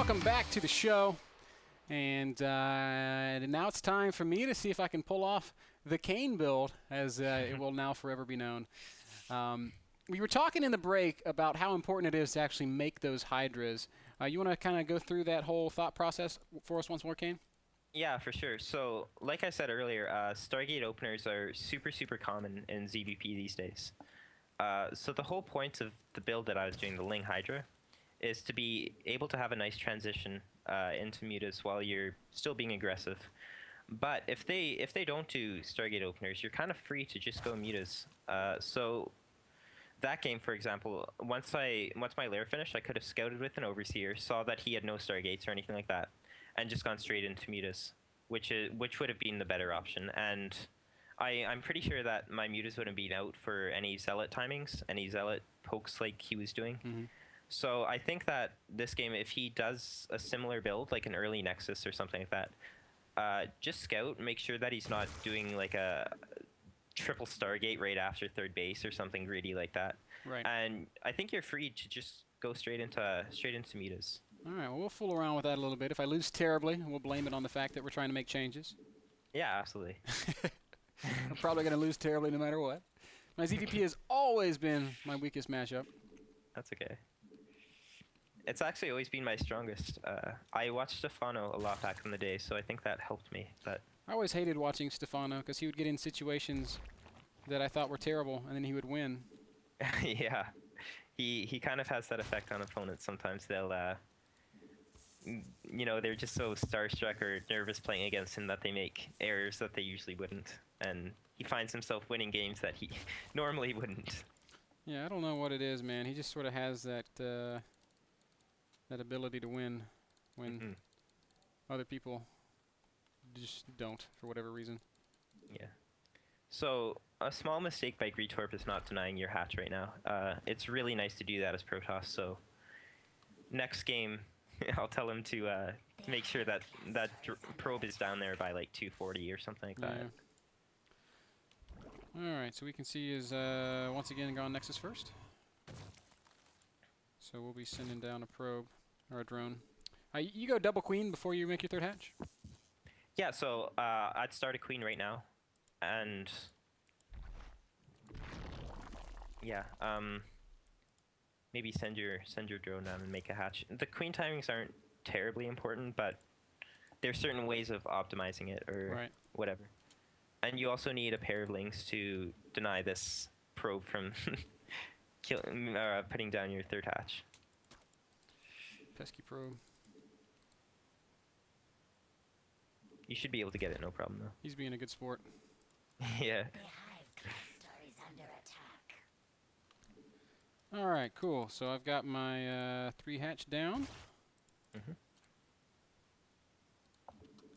welcome back to the show. And now it's time for me to see if I can pull off the Kane build, as it will now forever be known. We were talking in the break about how important it is to actually make those Hydras. You want to kind of go through that whole thought process for us once more, Kane? Yeah, for sure. So, like I said earlier, Stargate openers are super common in ZvP these days. So the whole point of the build that I was doing, the Ling Hydra, is to be able to have a nice transition into mutas while you're still being aggressive. But if they don't do Stargate openers, you're kind of free to just go mutas. So that game, for example, once my lair finished, I could have scouted with an overseer, saw that he had no Stargates or anything like that, and just gone straight into mutas, which would have been the better option. And I'm pretty sure that my mutas wouldn't be out for any zealot timings, any zealot pokes like he was doing. Mm-hmm. So I think that this game, if he does a similar build, like an early Nexus or something like that, just scout, make sure that he's not doing like a triple Stargate right after third base or something greedy like that. Right. And I think you're free to just go straight into mutas. All right, well, we'll fool around with that a little bit. If I lose terribly, we'll blame it on the fact that we're trying to make changes. Yeah, absolutely. I'm probably going to lose terribly no matter what. My ZvP has always been my weakest matchup. That's okay. It's actually always been my strongest. I watched Stefano a lot back in the day, so I think that helped me. But I always hated watching Stefano because he would get in situations that I thought were terrible, and then he would win. yeah, he kind of has that effect on opponents. Sometimes they'll, you know, they're just so starstruck or nervous playing against him that they make errors that they usually wouldn't, and he finds himself winning games that he normally wouldn't. Yeah, I don't know what it is, man. He just sort of has that that ability to win when other people just don't, for whatever reason. Yeah. So a small mistake by Gretorp is not denying your hatch right now. It's really nice to do that as Protoss. So next game, I'll tell him to make sure that probe is down there by like 240 or something like that. All right, so we can see is once again gone Nexus first. So we'll be sending down a probe or a drone. You go double queen before you make your third hatch? Yeah, so I'd start a queen right now, and yeah, maybe send your drone down and make a hatch. The queen timings aren't terribly important, but there's certain ways of optimizing it or whatever. And you also need a pair of lings to deny this probe from putting down your third hatch. Pesky probe. You should be able to get it, no problem though. He's being a good sport. Yeah. All right, cool. So I've got my 3 hatch down.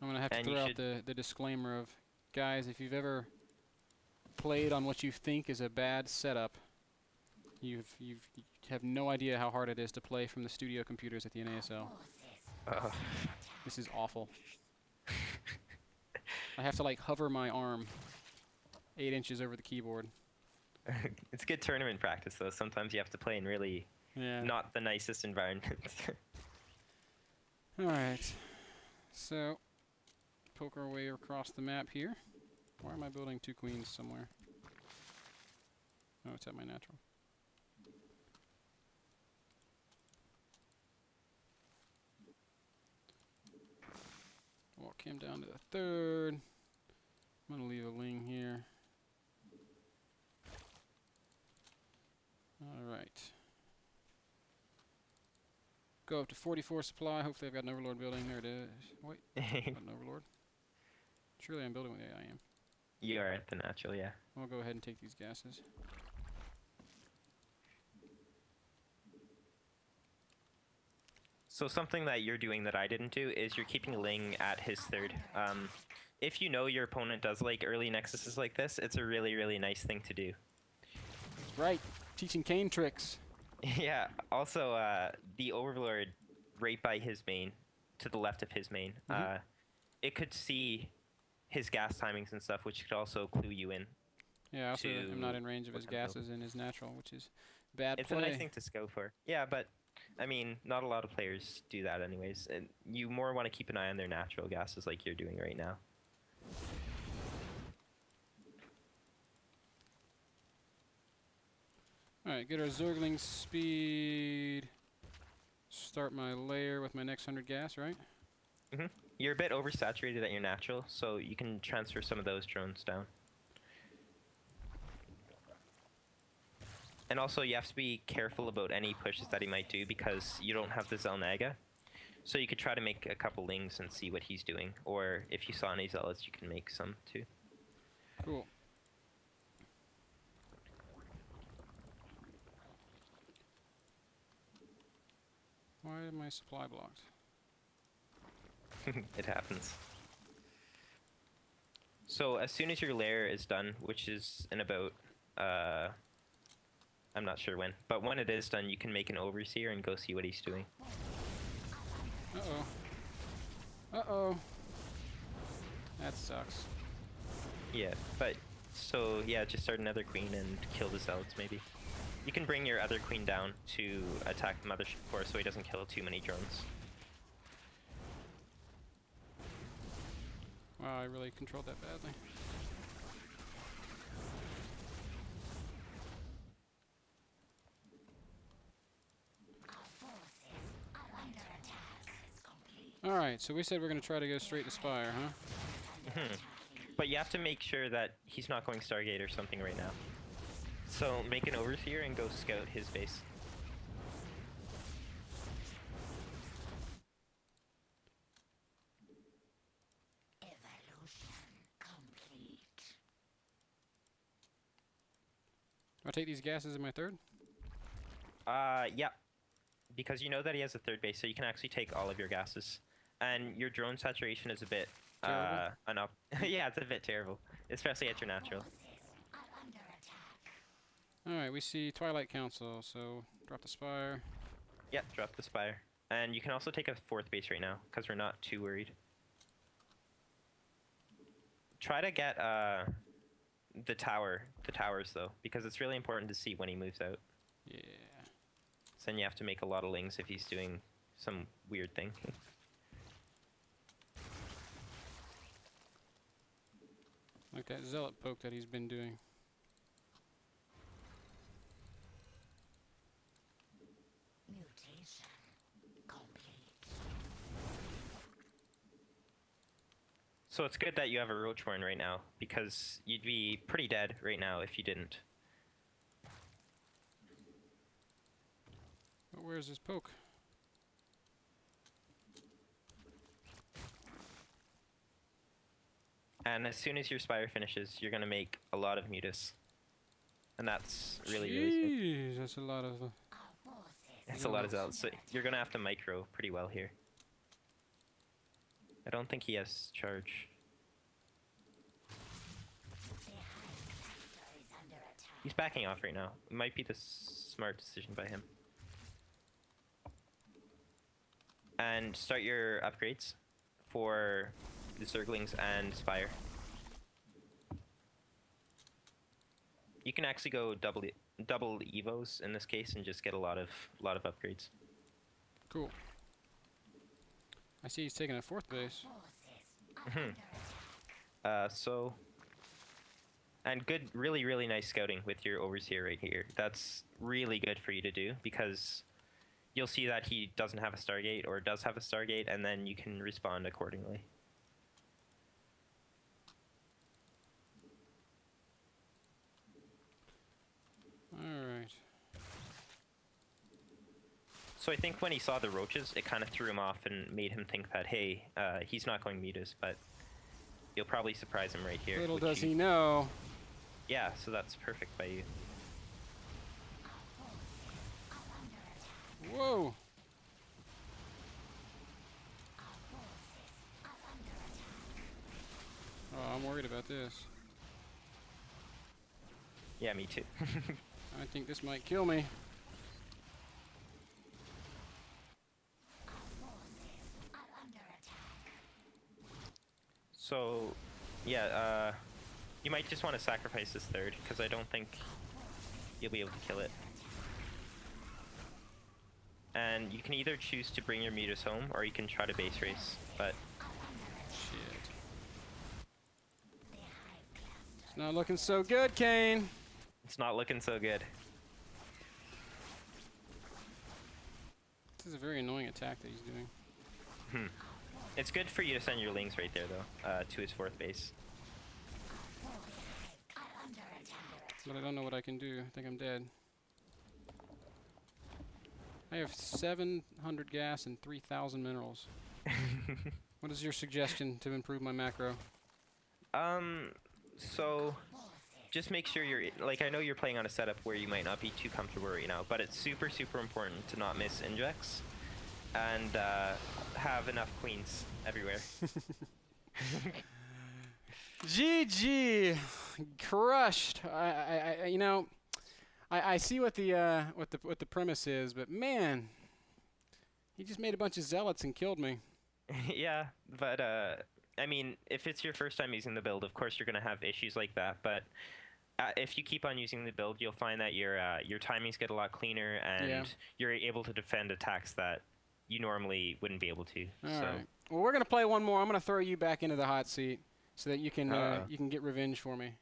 I'm gonna have to throw out the disclaimer of, guys, if you've ever played on what you think is a bad setup, you have no idea how hard it is to play from the studio computers at the NASL. This is awful. I have to like hover my arm 8 inches over the keyboard. It's good tournament practice though. Sometimes you have to play in really not the nicest environments. Alright. So poke our way across the map here. Why am I building 2 queens somewhere? Oh, it's at my natural. Walk him down to the 3rd. I'm gonna leave a ling here. Alright. Go up to 44 supply. Hopefully I've got an overlord building. There it is. Wait, I've got an overlord. Surely I'm building with AI. I am. You are at the natural, yeah. I'll go ahead and take these gases. So something that you're doing that I didn't do is you're keeping Ling at his 3rd. If you know your opponent does like early nexuses like this, it's a really nice thing to do. That's right. Teaching Kane tricks. Yeah. Also, the overlord right by his main, to the left of his main, it could see his gas timings and stuff, which could also clue you in. Yeah, I also am not in range of his gases in his natural, which is bad play. It's a nice thing to scout for. Yeah, but I mean, not a lot of players do that anyways. And you more want to keep an eye on their natural gases like you're doing right now. Alright, get our Zergling speed. Start my layer with my next 100 gas, right? Mm-hmm. You're a bit oversaturated at your natural, so you can transfer some of those drones down. And also, you have to be careful about any pushes that he might do because you don't have the Zelnaga. So you could try to make a couple lings and see what he's doing. Or if you saw any zealots, you can make some too. Cool. Why am my supply blocked? It happens. So as soon as your lair is done, which is in about, I'm not sure when, but when it is done, you can make an overseer and go see what he's doing. Uh-oh. Uh-oh. That sucks. Yeah, but, so yeah, just start another queen and kill the zealots maybe. You can bring your other queen down to attack the mothership core so he doesn't kill too many drones. Wow, I really controlled that badly. Alright, so we said we're going to try to go straight to Spire, huh? Mm-hmm. But you have to make sure that he's not going Stargate or something right now. So make an overseer and go scout his base. Do I take these gases in my third? Yeah. Because you know that he has a third base, so you can actually take all of your gases. And your drone saturation is a bit, yeah, it's a bit terrible. Especially at your natural. Alright, we see Twilight Council, so drop the Spire. Yeah, drop the Spire. And you can also take a fourth base right now, because we're not too worried. Try to get, the towers though, because it's really important to see when he moves out. Yeah. So then you have to make a lot of lings if he's doing some weird thing. Like that zealot poke that he's been doing. Mutation complete. So it's good that you have a Roachborn right now, because you'd be pretty dead right now if you didn't. But where's his poke? And as soon as your Spire finishes, you're going to make a lot of Mutus. And that's really, really good. Jeez, that's a lot of... It's a lot of zealots, so you're going to have to micro pretty well here. I don't think he has charge. He's backing off right now. It might be the smart decision by him. And start your upgrades for the Zerglings and Spire. You can actually go double Evos in this case and just get a lot of upgrades. Cool. I see he's taking a fourth base. So... And good, really, really nice scouting with your Overseer right here. That's really good for you to do, because you'll see that he doesn't have a Stargate, or does have a Stargate, and then you can respond accordingly. Alright. So I think when he saw the roaches, it kind of threw him off and made him think that, hey, he's not going Mutas, but you'll probably surprise him right here. Little does he know. Yeah, so that's perfect by you. Whoa! Oh, I'm worried about this. Yeah, me too. I think this might kill me. So, yeah, you might just want to sacrifice this third, because I don't think you'll be able to kill it. And and you can either choose to bring your mutas home or you can try to base race. But Shit. It's not looking so good, Kane. it's not looking so good. This is a very annoying attack that he's doing. It's good for you to send your lings right there, though, to his 4th base. But I don't know what I can do. I think I'm dead. I have 700 gas and 3,000 minerals. What is your suggestion to improve my macro? So just make sure you're, like, I know you're playing on a setup where you might not be too comfortable right now, but it's super, super important to not miss injects and have enough queens everywhere. GG, crushed. You know, I see what the premise is, but man, he just made a bunch of zealots and killed me. Yeah, but I mean, if it's your first time using the build, of course you're gonna have issues like that. But if you keep on using the build, you'll find that your timings get a lot cleaner, and you're able to defend attacks that you normally wouldn't be able to. All right. Well, we're gonna play one more. I'm gonna throw you back into the hot seat so that you can get revenge for me.